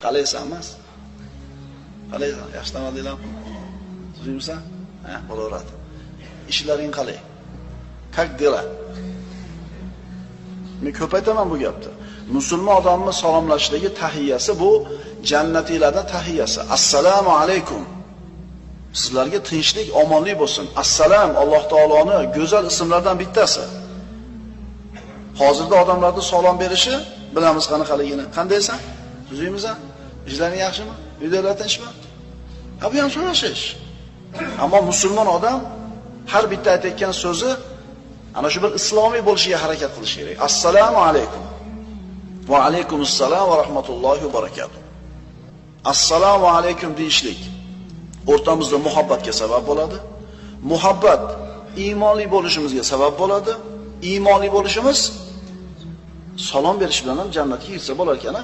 Qalaysan emas? Qalaysan? Yaxshi tamadinglarmi? Tuzimsan? Ha, bo'laveradi. Ishlaring qalay? Как dela? Men ko'p aytaman bu gapni. Musulmon odamning salomlashishdagi tahiyyasi bu jannatiylarning tahiyyasi. Assalomu alaykum. Sizlarga tinchlik, omonlik bo'lsin. Assalom Alloh taoloning go'zal ismlaridan bittasi. Hozirda odamlarning salom berishi bilamiz qanaqaligini. Qandaysan? Tuzimsan? Ishlaring yaxshimi? Uydagilar tinchmi? Ha, bu ham so'rashish. Ammo musulmon odam har bitta aytayotgan so'zi ana shu bir islomiy bo'lishiga harakat qilish kerak. Assalomu alaykum. Va alaykumussalom va rahmatullohi va barakatuh. Assalomu alaykum deyishlik o'rtamizda muhabbatga sabab bo'ladi. Muhabbat iymonli bo'lishimizga sabab bo'ladi. Iymonli bo'lishimiz salom berish bilan ham jannatga kirsa bo'lar ekan-a.